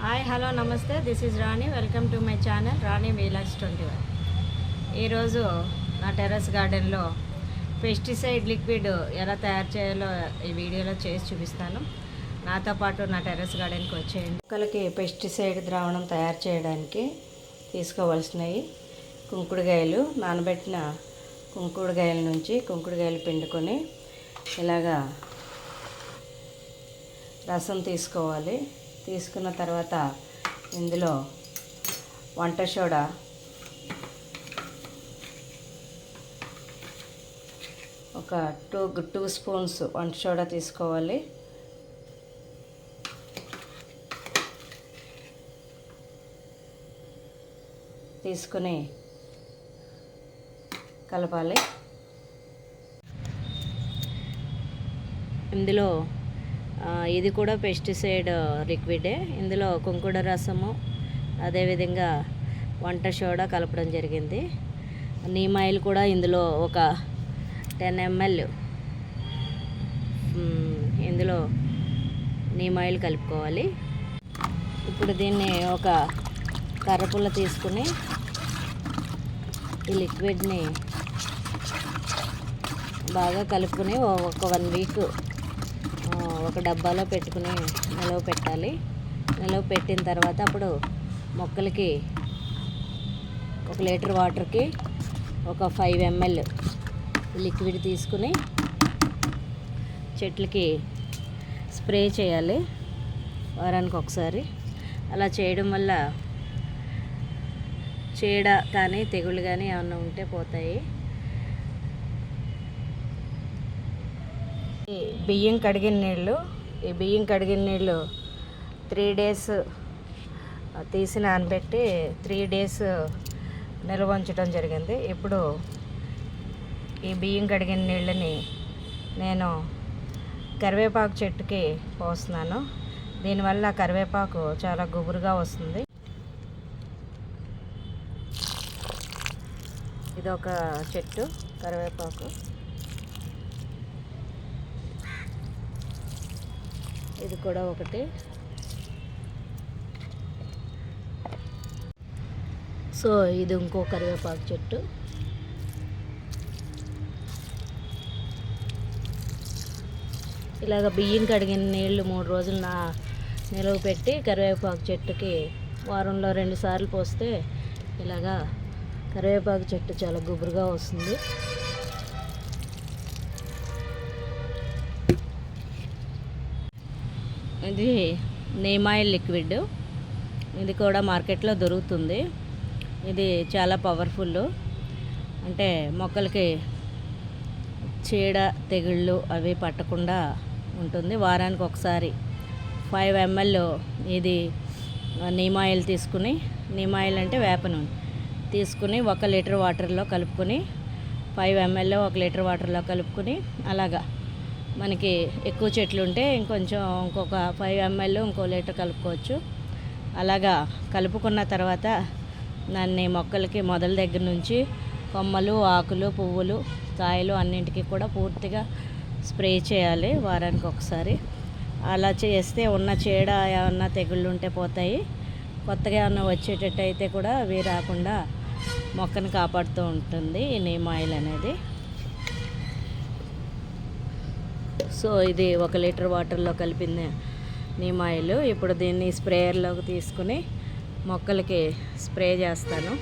Hi hello నమస్తే, this is Rani. Welcome to my channel Rani vlogs 21. ఈరోజు నా terrace గార్డెన్లో పెస్టిసైడ్ లిక్విడ్ ఎలా తయారు చేయాలో ఈ వీడియోలో చేసి చూపిస్తాను. నాతో పాటు నా టెర్రస్ గార్డెన్కి వచ్చేయండి. మొక్కలకి పెస్టిసైడ్ ద్రావణం తయారు చేయడానికి తీసుకోవాల్సినవి కుంకుడుకాయలు, నానబెట్టిన కుంకుడుకాయల నుంచి కుంకుడుకాయలు పిండుకొని ఇలాగా రసం తీసుకోవాలి. తీసుకున్న తర్వాత ఇందులో వంట సోడా, ఒక టూ స్పూన్స్ వంట సోడా తీసుకోవాలి. తీసుకుని కలపాలి. ఇందులో ఇది కూడా పెస్టిసైడ్ లిక్విడే. ఇందులో కుంకుడు రసము, అదేవిధంగా వంట సోడా కలపడం జరిగింది. నీమ్ ఆయిల్ కూడా ఇందులో ఒక 10 ml ఇందులో నీమ్ ఆయిల్ కలుపుకోవాలి. ఇప్పుడు దీన్ని ఒక కర్రపుల్ల తీసుకుని ఈ లిక్విడ్ని బాగా కలుపుకొని ఒక 1 వీక్ ఒక డబ్బాలో పెట్టుకుని నిలవ పెట్టాలి. నిలవ పెట్టిన తర్వాత అప్పుడు మొక్కలకి 1 లీటర్ వాటర్కి ఒక 5 ml లిక్విడ్ తీసుకుని చెట్లకి స్ప్రే చేయాలి వారానికి ఒకసారి. అలా చేయడం వల్ల చీడ కానీ తెగుళ్ళు కానీ ఏమన్నా ఉంటే పోతాయి. బియ్యం కడిగిన నీళ్ళు, ఈ బియ్యం కడిగిన నీళ్ళు 3 days తీసి నానబెట్టి 3 days నిల్వ ఉంచడం జరిగింది. ఇప్పుడు ఈ బియ్యం కడిగిన నీళ్ళని నేను కరివేపాకు చెట్టుకి పోస్తున్నాను. దీనివల్ల కరివేపాకు చాలా గుబురుగా వస్తుంది. ఇదొక చెట్టు కరివేపాకు, ఇది కూడా ఒకటి. సో ఇది ఇంకో కరివేపాకు చెట్టు. ఇలాగ బియ్యం కడిగిన నీళ్ళు 3 రోజులు నిలువ పెట్టి కరివేపాకు చెట్టుకి వారంలో 2 సార్లు పోస్తే ఇలాగా కరివేపాకు చెట్టు చాలా గుబురుగా వస్తుంది. ఇది నీమ్ ఆయిల్ లిక్విడ్. ఇది కూడా మార్కెట్లో దొరుకుతుంది. ఇది చాలా పవర్ఫుల్. అంటే మొక్కలకి చీడ తెగుళ్ళు అవి పట్టకుండా ఉంటుంది. వారానికి ఒకసారి 5 ml ఇది నీమ్ ఆయిల్ తీసుకుని, నీమ్ ఆయిల్ అంటే వేప నూనె తీసుకుని 1 లీటర్ వాటర్లో కలుపుకొని 5 ml 1 లీటర్ వాటర్లో కలుపుకొని, అలాగా మనకి ఎక్కువ చెట్లు ఉంటే ఇంకొక 5 ml ఇంకో లీటర్ కలుపుకోవచ్చు. అలాగా కలుపుకున్న తర్వాత దాన్ని మొక్కలకి మొదల దగ్గర నుంచి కొమ్మలు, ఆకులు, పువ్వులు, కాయలు అన్నింటికి కూడా పూర్తిగా స్ప్రే చేయాలి వారానికి ఒకసారి. అలా చేస్తే ఉన్న చీడ ఏమన్నా తెగుళ్ళు ఉంటే పోతాయి. కొత్తగా ఏమన్నా వచ్చేటట్టు అయితే కూడా అవి రాకుండా మొక్కను కాపాడుతూ ఉంటుంది ఈ నీమ్ ఆయిల్ అనేది. సో ఇది 1 లీటర్ వాటర్లో కలిపింది నీమ్ ఆయిల్. ఇప్పుడు దీన్ని స్ప్రేయర్లోకి తీసుకుని మొక్కలకి స్ప్రే చేస్తాను.